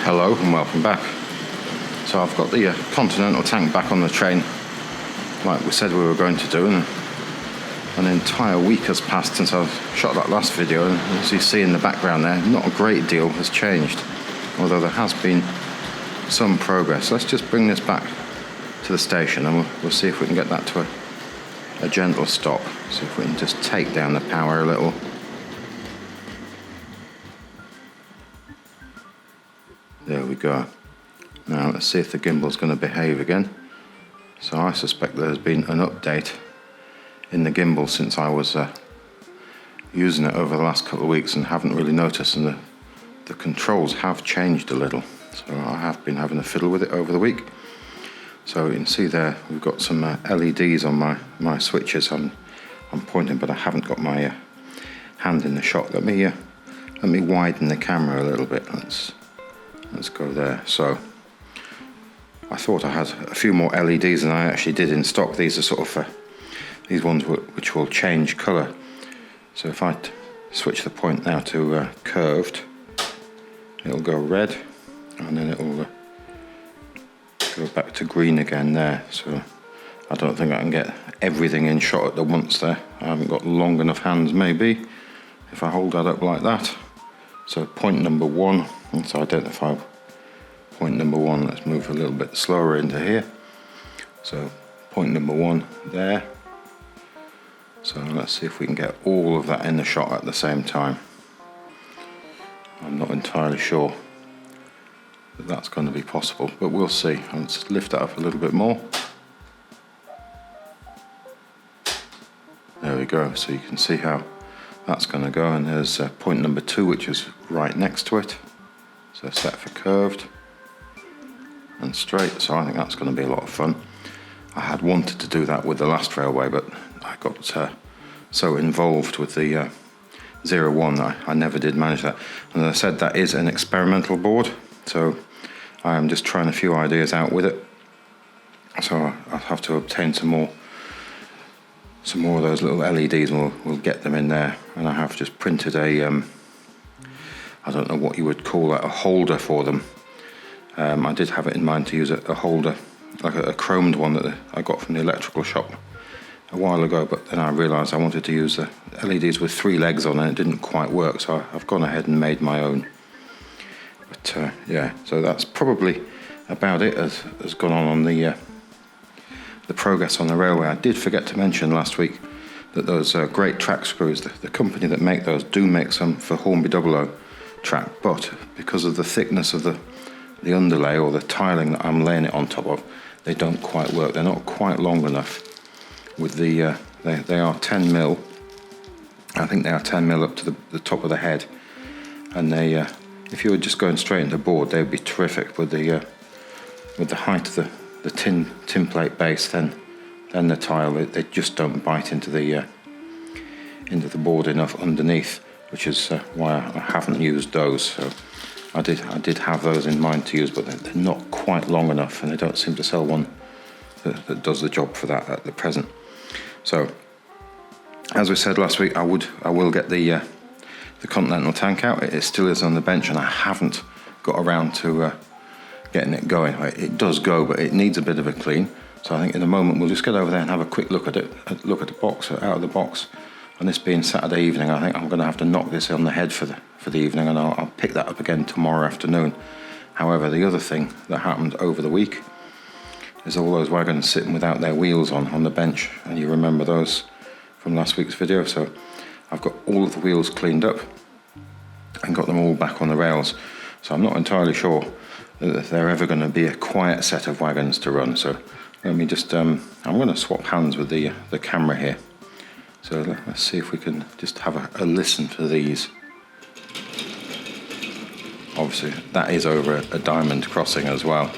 Hello and welcome back. So I've got the Continental tank back on the train like we said we were going to do, and an entire week has passed since I shot that last video, and as you see in the background there, not a great deal has changed, although there has been some progress. Let's just bring this back to the station and we'll see if we can get that to a gentle stop. See if we can just take down the power a little. There we go. Now let's see if the gimbal's going to behave again. So I suspect there's been an update in the gimbal since I was using it over the last couple of weeks and haven't really noticed, and the controls have changed a little. So I have been having a fiddle with it over the week. So you can see there we've got some LEDs on my switches. I'm pointing, but I haven't got my hand in the shot. Let me widen the camera a little bit. Let's go there. So I thought I had a few more LEDs than I actually did in stock. These are sort of these ones which will change colour. So if I switch the point now to curved, it'll go red, and then it'll go back to green again there. So I don't think I can get everything in shot at the once there. I haven't got long enough hands maybe if I hold that up like that. So point number one, let's identify point number one. Let's move a little bit slower into here. So point number one there. So let's see if we can get all of that in the shot at the same time. I'm not entirely sure that that's going to be possible, but we'll see. Let's lift that up a little bit more. There we go. So you can see how that's going to go, and there's point number two, which is right next to it. So set for curved and straight. So I think that's going to be a lot of fun. I had wanted to do that with the last railway, but I got so involved with the 01 that I never did manage that. And as I said, that is an experimental board, so I am just trying a few ideas out with it. So I'll have to obtain some more of those little LEDs, and we'll get them in there. And I have just printed a I don't know what you would call that, a holder for them. I did have it in mind to use a holder, like a chromed one that I got from the electrical shop a while ago, but then I realised I wanted to use the LEDs with 3 legs on, and it didn't quite work, so I've gone ahead and made my own. But yeah, so that's probably about it as gone on the progress on the railway. I did forget to mention last week that those great track screws, the company that make those do make some for Hornby Dublo track, but because of the thickness of the underlay or the tiling that I'm laying it on top of, they don't quite work. They're not quite long enough. With the they are 10 mil. I think they are 10 mil up to the top of the head, and they if you were just going straight into board, they would be terrific with the height of the tin plate base. Then the tile, they just don't bite into the board enough underneath, which is why I haven't used those. So I did have those in mind to use, but they're not quite long enough, and they don't seem to sell one that does the job for that at the present. So as we said last week, I will get the Continental tank out. It still is on the bench, and I haven't got around to getting it going. It does go, but it needs a bit of a clean. So I think in a moment we'll just get over there and have a quick look at it, look at the box, out of the box. And this being Saturday evening, I think I'm going to have to knock this on the head for the evening, and I'll pick that up again tomorrow afternoon. However, the other thing that happened over the week is all those wagons sitting without their wheels on the bench, and you remember those from last week's video. So I've got all of the wheels cleaned up and got them all back on the rails. So I'm not entirely sure that they're ever going to be a quiet set of wagons to run. So let me just I'm going to swap hands with the camera here. So let's see if we can just have a listen to these. Obviously that is over a diamond crossing as well,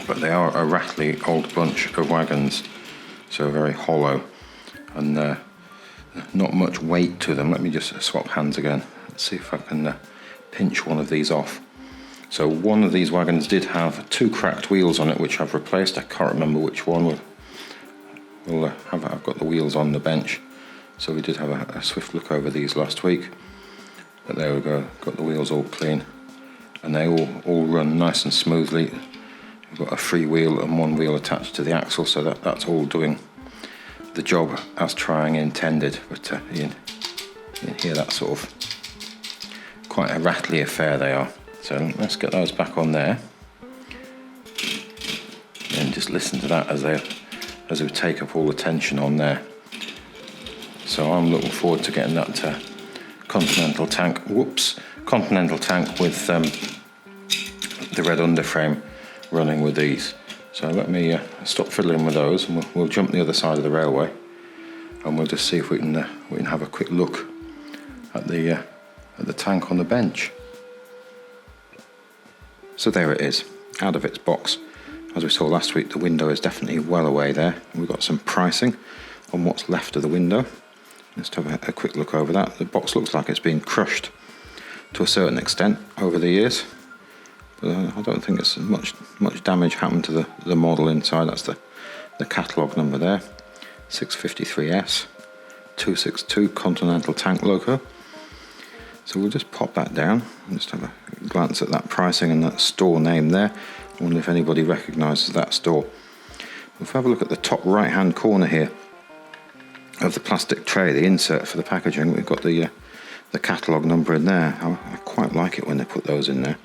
but they are a rattly old bunch of wagons, so very hollow and not much weight to them. Let me just swap hands again. Let's see if I can pinch one of these off. So one of these wagons did have 2 cracked wheels on it, which I've replaced. I can't remember which one. I've got the wheels on the bench, so we did have a swift look over these last week. But there we go, got the wheels all clean. and they all run nice and smoothly. We've got a free wheel and one wheel attached to the axle, so that's all doing the job as trying intended. But you can hear that sort of quite a rattly affair they are. So let's get those back on there and just listen to that as we take up all the tension on there. So I'm looking forward to getting that Continental tank with the red underframe running with these. So let me stop fiddling with those, and we'll jump the other side of the railway, and we'll just see if we can have a quick look at the tank on the bench. So there it is, out of its box. As we saw last week, the window is definitely well away there. We've got some pricing on what's left of the window. Let's have a quick look over that. The box looks like it's been crushed to a certain extent over the years, but I don't think it's much damage happened to the model inside. That's the catalogue number there, 653s, 262 Continental tank loco. So we'll just pop that down and just have a glance at that pricing and that store name there. I wonder if anybody recognises that store. If we have a look at the top right hand corner here of the plastic tray, the insert for the packaging, we've got the catalogue number in there. I quite like it when they put those in there.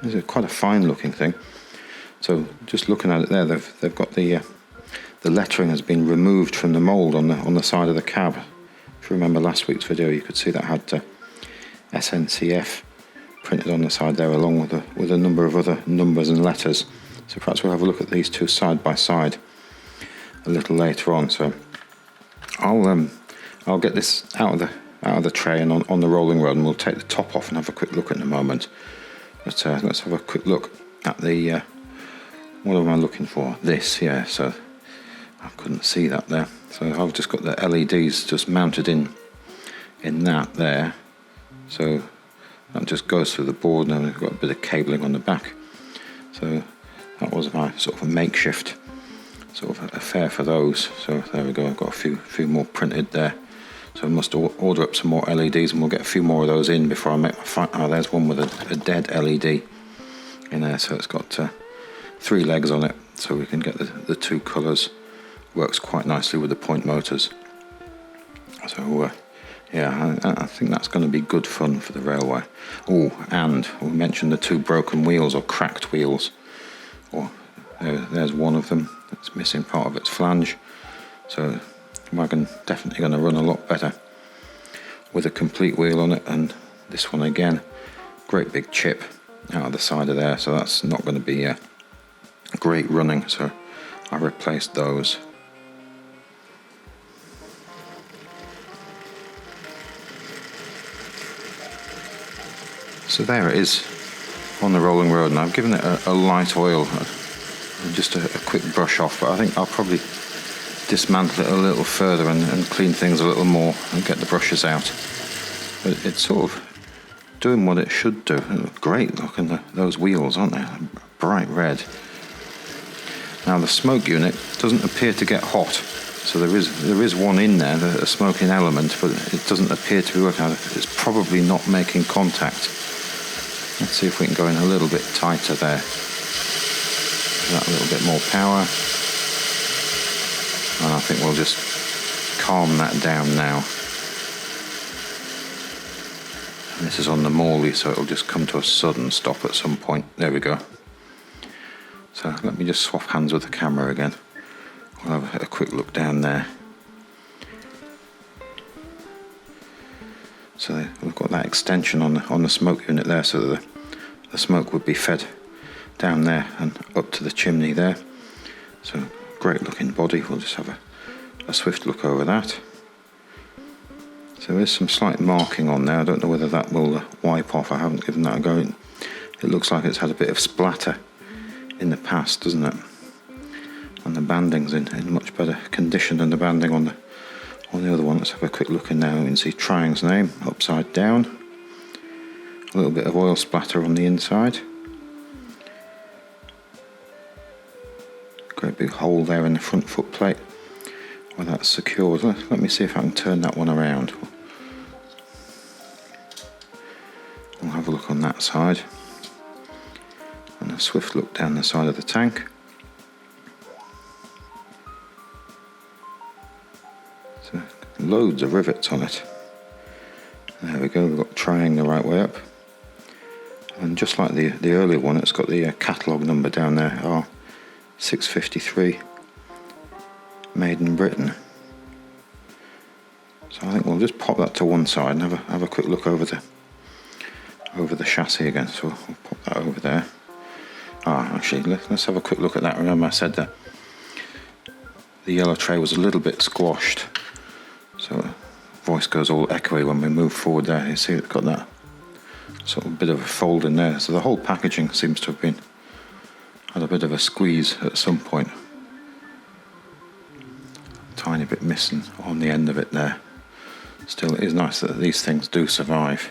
It's quite a fine looking thing. So just looking at it there, they've got the lettering has been removed from the mould on the side of the cab. If you remember last week's video, you could see that had SNCF printed on the side there, along with a number of other numbers and letters. So perhaps we'll have a look at these two side by side a little later on. So I'll get this out of the tray and on the rolling rod, and we'll take the top off and have a quick look in a moment. But let's have a quick look at the what am I looking for? This, yeah. So I couldn't see that there. So I've just got the LEDs just mounted in that there. So that just goes through the board, and we've got a bit of cabling on the back. So that was my sort of a makeshift sort of affair for those. So there we go, I've got a few more printed there. So I must order up some more LEDs, and we'll get a few more of those in before I make my final. Oh, there's one with a dead LED in there, so it's got 3 legs on it, so we can get the 2 colours. Works quite nicely with the point motors. So yeah, I think that's going to be good fun for the railway. Oh, and we mentioned the 2 broken wheels or cracked wheels. There's one of them that's missing part of its flange. So Wagon definitely going to run a lot better with a complete wheel on it. And this one again, great big chip out of the side of there, so that's not going to be great running. So I replaced those. So there it is on the rolling road, and I've given it a light oil, just a quick brush off, but I think I'll probably dismantle it a little further and clean things a little more and get the brushes out. But it's sort of doing what it should do. Great looking, those wheels, aren't they? Bright red. Now the smoke unit doesn't appear to get hot, so there is one in there, a smoking element, but it doesn't appear to be working. It's probably not making contact. Let's see if we can go in a little bit tighter there. That little bit more power. And I think we'll just calm that down now. And this is on the Morley, so it'll just come to a sudden stop at some point. There we go. So let me just swap hands with the camera again. We'll have a quick look down there. So we've got that extension on the smoke unit there, so that the smoke would be fed down there and up to the chimney there. So great looking body. We'll just have a swift look over that. So there's some slight marking on there. I don't know whether that will wipe off. I haven't given that a go. It looks like it's had a bit of splatter in the past, doesn't it? And the banding's in much better condition than the banding on the other one. Let's have a quick look in there. You can see Triang's name upside down. A little bit of oil splatter on the inside. Great big hole there in the front foot plate where that's secured. Let me see if I can turn that one around. We'll have a look on that side. a swift look down the side of the tank. So loads of rivets on it. There we go, we've got trying the right way up. And just like the earlier one, it's got the catalogue number down there, R.653, made in Britain. So I think we'll just pop that to one side and have a quick look over the chassis again. So we'll pop that over there. Actually, let's have a quick look at that. Remember I said that the yellow tray was a little bit squashed, so voice goes all echoey when we move forward there. You see it's got that sort of bit of a fold in there, so the whole packaging seems to have had a bit of a squeeze at some point. Tiny bit missing on the end of it there. Still, it is nice that these things do survive.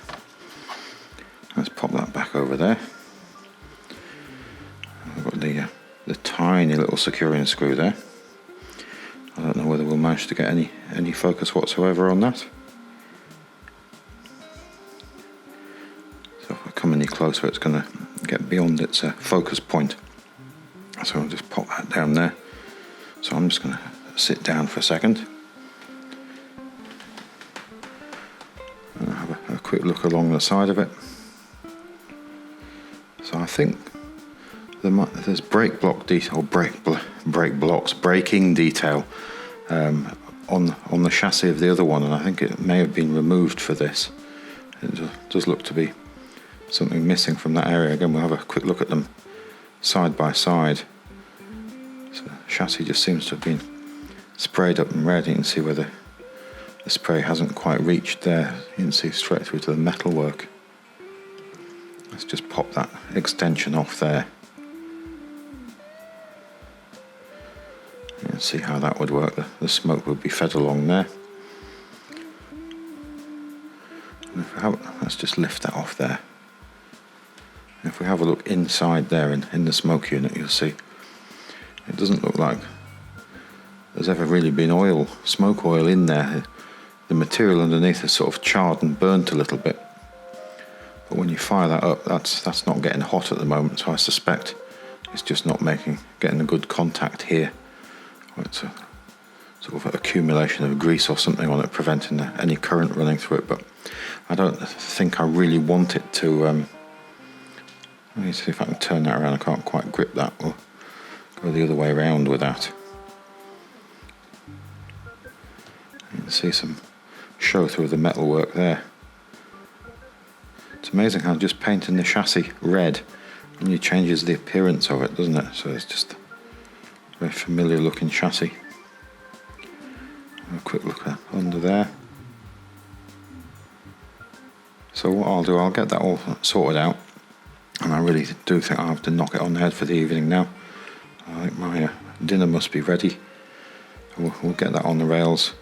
Let's pop that back over there. We've got the tiny little securing screw there. I don't know whether we'll manage to get any focus whatsoever on that. So if I come any closer, it's going to get beyond its focus point. So I'll just pop that down there. So I'm just going to sit down for a second and have a quick look along the side of it. So I think there's brake block detail, braking detail on the chassis of the other one, and I think it may have been removed for this. It does look to be something missing from that area. Again, we'll have a quick look at them side by side. So the chassis just seems to have been sprayed up and red. You can see where the spray hasn't quite reached there. You can see straight through to the metalwork. Let's just pop that extension off there. You can see how that would work. The smoke would be fed along there. And let's just lift that off there. If we have a look inside there in the smoke unit, you'll see it doesn't look like there's ever really been smoke oil in there. The material underneath is sort of charred and burnt a little bit. But when you fire that up, that's not getting hot at the moment, so I suspect it's just not getting a good contact here. It's a sort of accumulation of grease or something on it, preventing any current running through it. But I don't think I really want it to. Let me see if I can turn that around. I can't quite grip that. We'll go the other way around with that. You can see some show through the metalwork there. It's amazing how just painting the chassis red really changes the appearance of it, doesn't it? So it's just a very familiar looking chassis. A quick look under there. So what I'll do, I'll get that all sorted out, and I really do think I'll have to knock it on the head for the evening now. I think my dinner must be ready. We'll get that on the rails.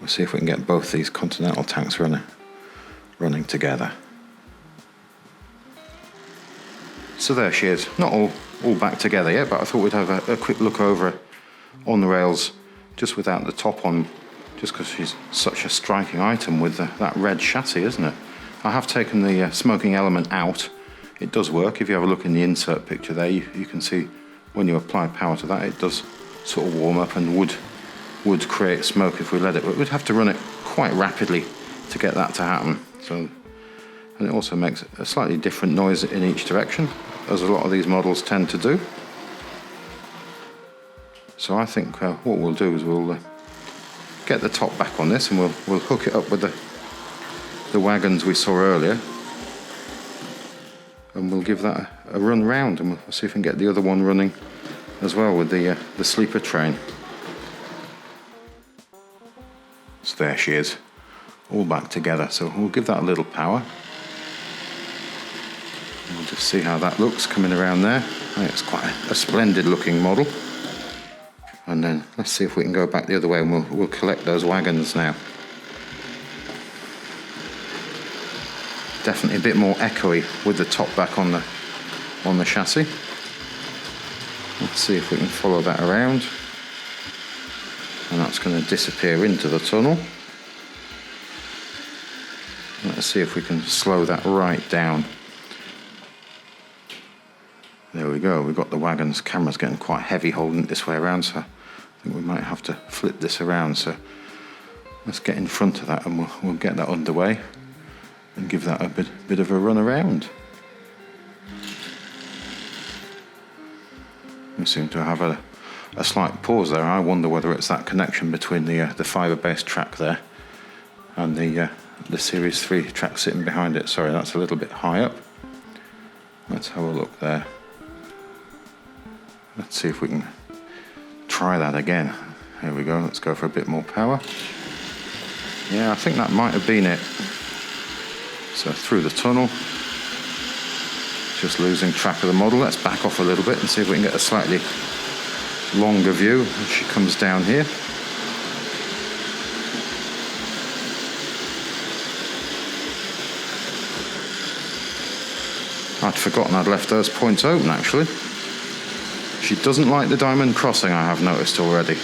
We'll see if we can get both these Continental tanks running together. So there she is, not all back together yet, but I thought we'd have a quick look over on the rails just without the top on, just because she's such a striking item with that red chassis, isn't it? I have taken the smoking element out. It does work. If you have a look in the insert picture there, you can see when you apply power to that, it does sort of warm up and would create smoke if we let it, but we'd have to run it quite rapidly to get that to happen. And it also makes a slightly different noise in each direction, as a lot of these models tend to do. So I think what we'll do is we'll get the top back on this, and we'll hook it up with the wagons we saw earlier, and we'll give that a run round, and we'll see if we can get the other one running as well with the sleeper train. So there she is, all back together. So we'll give that a little power. We'll just see how that looks coming around there. I think it's quite a splendid looking model. And then let's see if we can go back the other way, and we'll collect those wagons now. Definitely a bit more echoey with the top back on the chassis. Let's see if we can follow that around. And that's going to disappear into the tunnel. Let's see if we can slow that right down. There we go. We've got the Wagon's camera's getting quite heavy holding it this way around, so I think we might have to flip this around. So let's get in front of that and we'll get that underway and give that a bit of a run around. We seem to have a slight pause there. I wonder whether it's that connection between the fibre-based track there and the Series 3 track sitting behind it. Sorry, that's a little bit high up. Let's have a look there. Let's see if we can try that again. Here we go, let's go for a bit more power. Yeah, I think that might have been it. So through the tunnel, just losing track of the model. Let's back off a little bit and see if we can get a slightly longer view as she comes down here. I'd forgotten I'd left those points open actually. She doesn't like the diamond crossing, I have noticed already.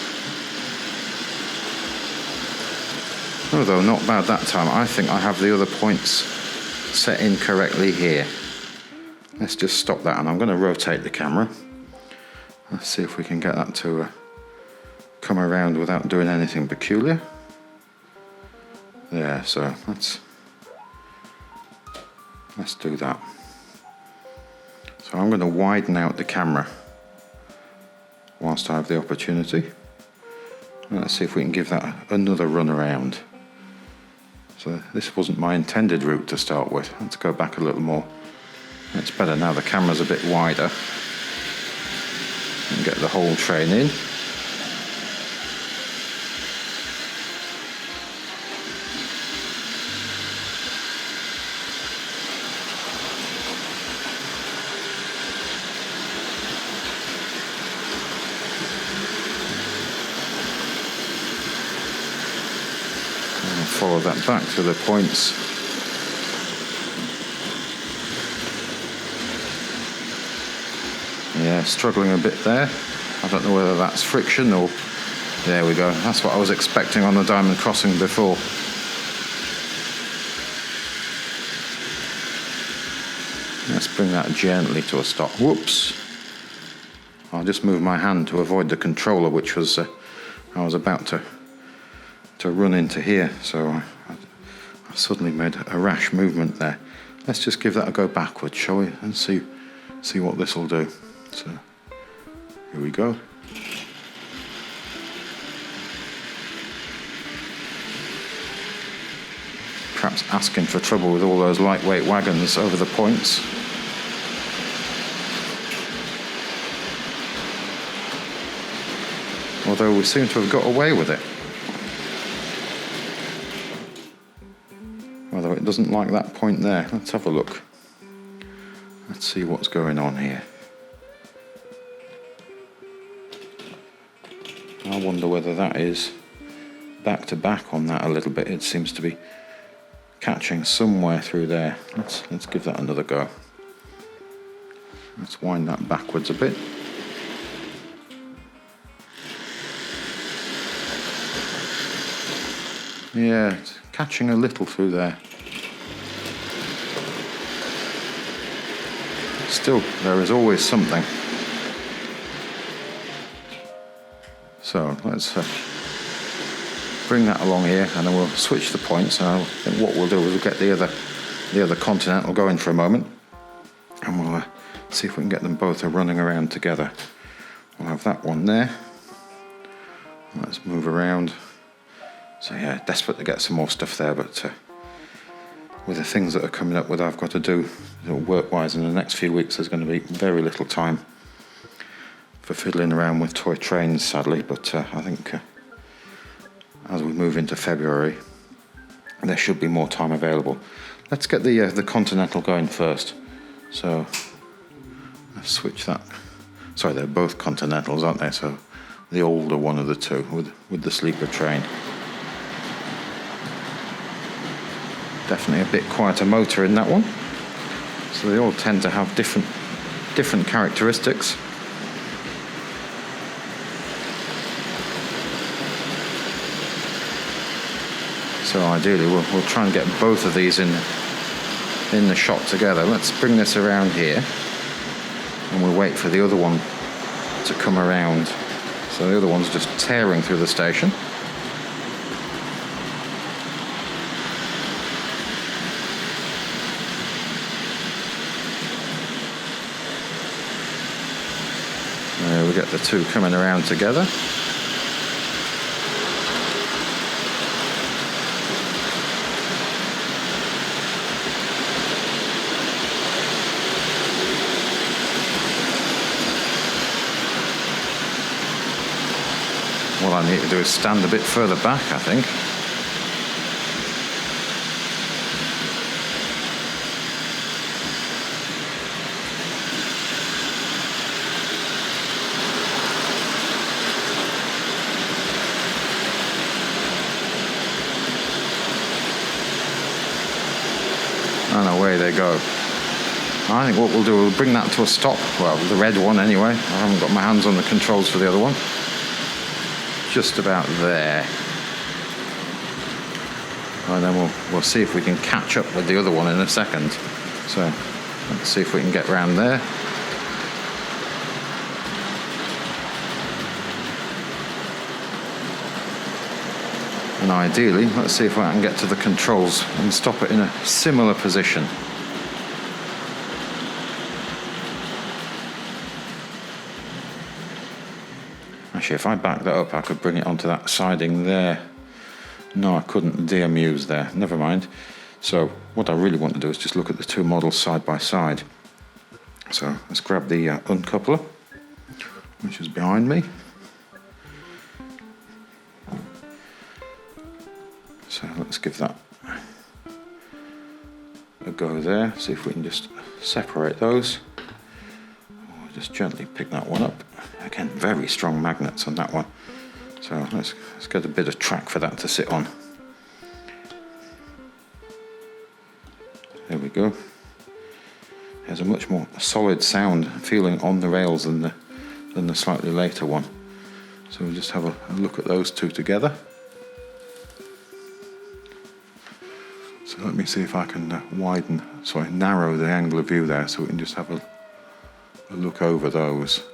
Although not bad that time. I think I have the other points set in correctly here. Let's just stop that, and I'm going to rotate the camera. Let's see if we can get that to come around without doing anything peculiar. There, so let's do that. So I'm going to widen out the camera whilst I have the opportunity. Let's see if we can give that another run around. So this wasn't my intended route to start with. Let's go back a little more. It's better now, the camera's a bit wider. And get the whole train in. Follow that back to the points. Yeah, struggling a bit there. I don't know whether that's friction or... There we go. That's what I was expecting on the diamond crossing before. Let's bring that gently to a stop. Whoops! I'll just move my hand to avoid the controller, which was... I was about to run into here, so I suddenly made a rash movement there. Let's just give that a go backwards, shall we, and see what this will do. So here we go. Perhaps asking for trouble with all those lightweight wagons over the points. Although we seem to have got away with it. Although it doesn't like that point there. Let's have a look. Let's see what's going on here. I wonder whether that is back to back on that a little bit. It seems to be catching somewhere through there. Let's give that another go. Let's wind that backwards a bit. Yeah, it's catching a little through there. Still, there is always something. So let's bring that along here, and then we'll switch the points. And I think what we'll do is we'll get the other Continental going for a moment, and we'll see if we can get them both running around together. We'll have that one there. Let's move around. So yeah, desperate to get some more stuff there, but with the things that are coming up with I've got to do work-wise in the next few weeks, there's going to be very little time for fiddling around with toy trains, sadly. But I think as we move into February, there should be more time available. Let's get the Continental going first. So let's switch that. Sorry, they're both Continentals, aren't they? So the older one of the two with the sleeper train. Definitely a bit quieter motor in that one. So they all tend to have different characteristics. So ideally we'll try and get both of these in the shot together. Let's bring this around here. and we'll wait for the other one to come around. So the other one's just tearing through the station. There we get the two coming around together. What I need to do is stand a bit further back, I think. And away they go. I think what we'll do, we'll bring that to a stop. Well, the red one anyway. I haven't got my hands on the controls for the other one. Just about there. And then we'll see if we can catch up with the other one in a second. So let's see if we can get round there. And ideally, let's see if I can get to the controls and stop it in a similar position. Actually, if I back that up, I could bring it onto that siding there. No, I couldn't. Dear muse there. Never mind. So what I really want to do is just look at the two models side by side. So let's grab the uncoupler, which is behind me. So let's give that a go there. See if we can just separate those. Or just gently pick that one up. Again, very strong magnets on that one. So let's get a bit of track for that to sit on. There we go. There's a much more solid sound feeling on the rails than the slightly later one. So we'll just have a look at those two together. So let me see if I can narrow the angle of view there so we can just have a look over those.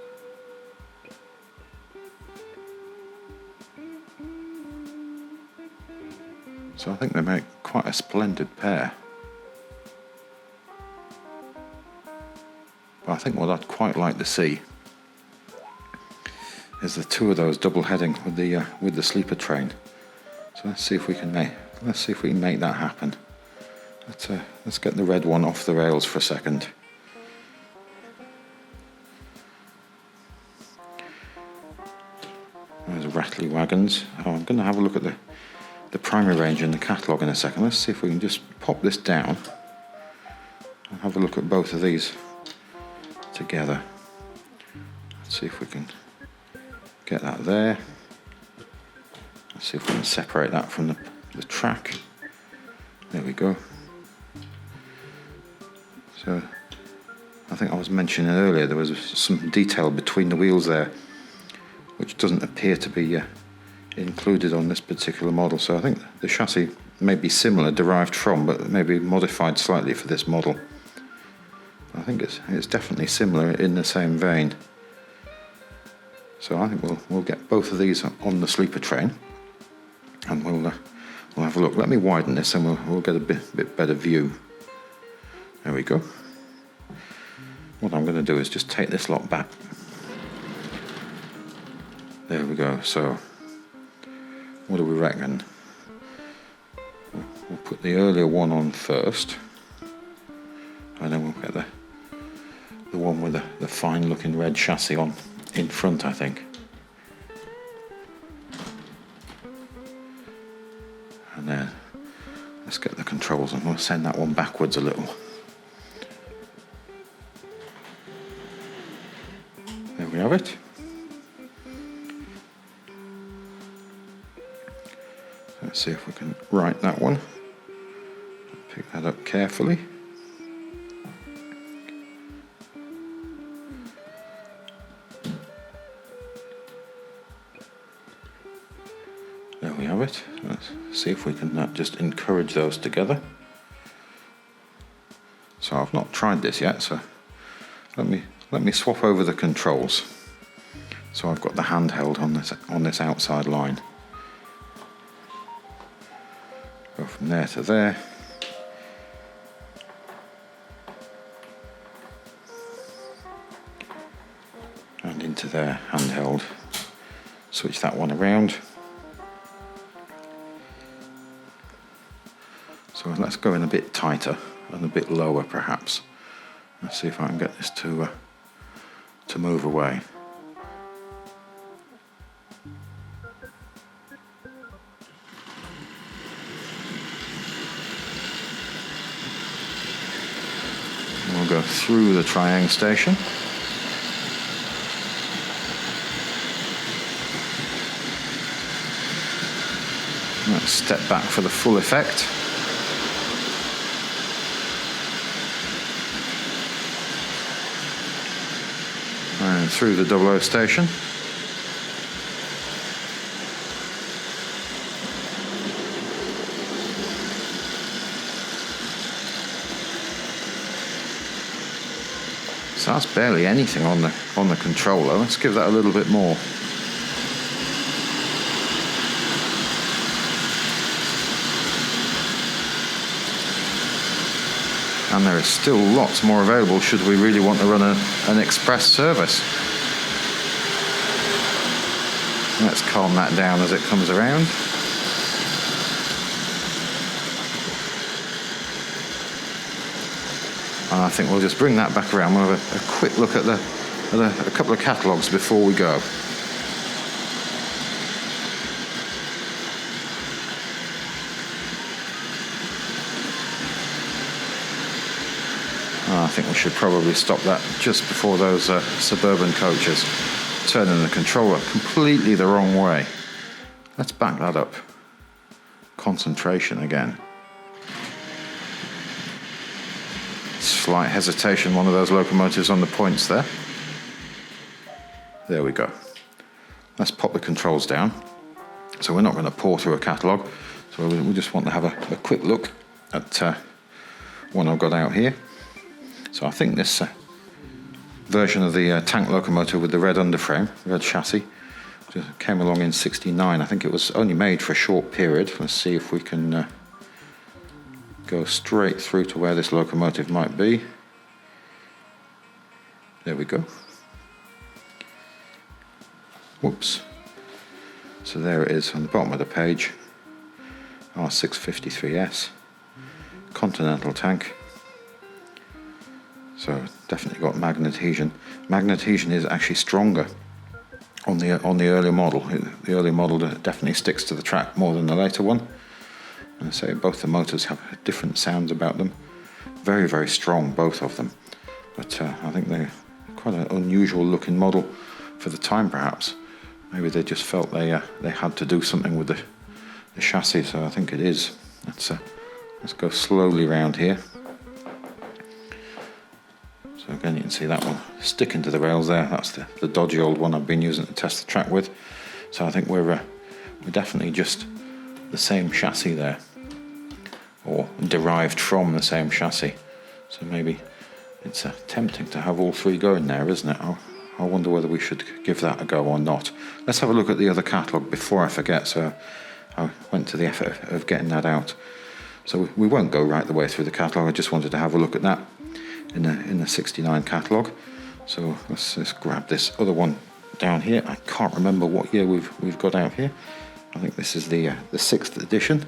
So I think they make quite a splendid pair. But I think what I'd quite like to see is the two of those double heading with the sleeper train. So let's see if we can make that happen. Let's get the red one off the rails for a second. There's rattly wagons. Oh, I'm going to have a look at the primary range in the catalogue in a second. Let's see if we can just pop this down and have a look at both of these together. Let's see if we can get that there. Let's see if we can separate that from the track. There we go. So I think I was mentioning earlier there was some detail between the wheels there which doesn't appear to be included on this particular model. So I think the chassis may be similar, derived from, but maybe modified slightly for this model. I think it's definitely similar in the same vein. So I think we'll get both of these on the sleeper train, and we'll have a look. Let me widen this, and we'll get a bit better view. There we go. What I'm going to do is just take this lot back. There we go. So what do we reckon? We'll put the earlier one on first, and then we'll get the one with the fine looking red chassis on in front, I think. And then let's get the controls, and we'll send that one backwards a little. There we have it. Let's see if we can right that one. Pick that up carefully. There we have it. Let's see if we can just encourage those together. So I've not tried this yet, so let me let me swap over the controls. So I've got the handheld on this outside line. Go from there to there. And into there, handheld. Switch that one around. So let's go in a bit tighter and a bit lower perhaps. Let's see if I can get this to move away. We'll go through the triangle station. Let's step back for the full effect. And through the Dublo station. So that's barely anything on the controller. Let's give that a little bit more. And there is still lots more available should we really want to run an express service. Let's calm that down as it comes around. And I think we'll just bring that back around. We'll have a quick look at a couple of catalogues before we go. I think we should probably stop that just before those suburban coaches, turning the controller completely the wrong way. Let's back that up. Concentration again. Slight hesitation, one of those locomotives on the points there. There we go. Let's pop the controls down. So we're not going to pour through a catalogue, so we just want to have a quick look at one I've got out here. So I think this version of the tank locomotive with the red underframe, red chassis, just came along in '69. I think it was only made for a short period. Let's see if we can go straight through to where this locomotive might be. There we go. Whoops. So there it is on the bottom of the page. R.653s. Continental tank. So definitely got magnet adhesion. Magnet adhesion is actually stronger on the earlier model. The earlier model definitely sticks to the track more than the later one. And I say both the motors have different sounds about them. Very, very strong, both of them. But I think they're quite an unusual looking model for the time, perhaps. Maybe they just felt they had to do something with the chassis. So I think it is. Let's go slowly around here. So again, you can see that one sticking to the rails there. That's the dodgy old one I've been using to test the track with. So I think we're definitely just the same chassis there, or derived from the same chassis. So maybe it's tempting to have all three going there, isn't it? I wonder whether we should give that a go or not. Let's have a look at the other catalogue before I forget. So I went to the effort of getting that out. So we won't go right the way through the catalogue. I just wanted to have a look at that in the '69 catalogue. So let's grab this other one down here. I can't remember what year we've got out here. I think this is the 6th edition.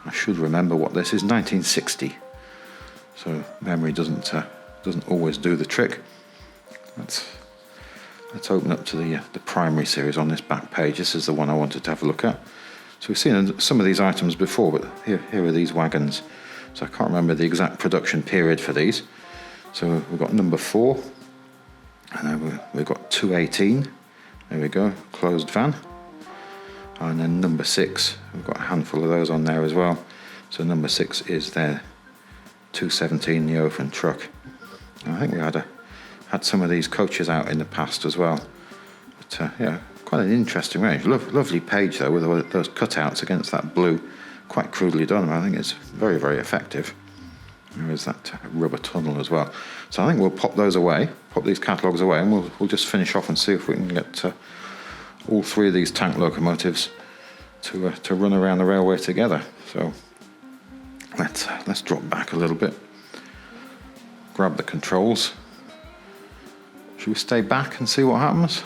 I should remember what this is. 1960. So memory doesn't always do the trick. Let's open up to the primary series on this back page. This is the one I wanted to have a look at. So we've seen some of these items before, but here are these wagons. So I can't remember the exact production period for these. So we've got number 4, and then we've got 218. There we go, closed van. And then number 6, we've got a handful of those on there as well. So number 6 is their 217, the open truck. And I think we had some of these coaches out in the past as well. But yeah, quite an interesting range. Lovely page though, with those cutouts against that blue. Quite crudely done. I think it's very, very effective. There is that rubber tunnel as well. So I think we'll pop those away, pop these catalogues away, and we'll just finish off and see if we can get all three of these tank locomotives to run around the railway together. So let's drop back a little bit, grab the controls. Should we stay back and see what happens?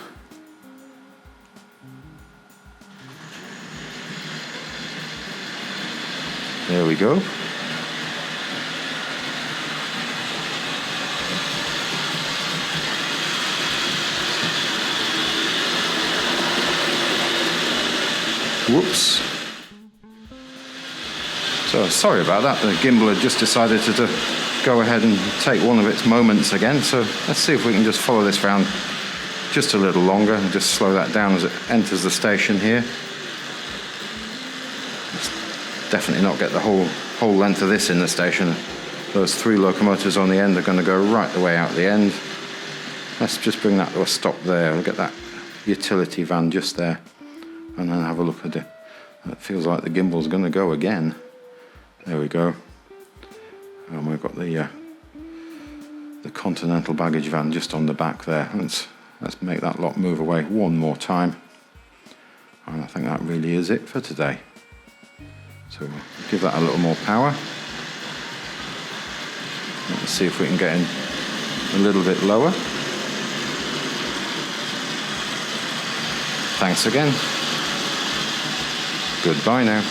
There we go. Whoops. So sorry about that, the gimbal had just decided to go ahead and take one of its moments again, so let's see if we can just follow this round just a little longer and just slow that down as it enters the station here. Let's definitely not get the whole length of this in the station. Those three locomotives on the end are going to go right the way out the end. Let's just bring that to a stop there. We'll get that utility van just there and then have a look at it. It feels like the gimbal's going to go again. There we go. And we've got the Continental baggage van just on the back there. Let's make that lot move away one more time. And I think that really is it for today. So we'll give that a little more power. Let's see if we can get in a little bit lower. Thanks again. Goodbye now.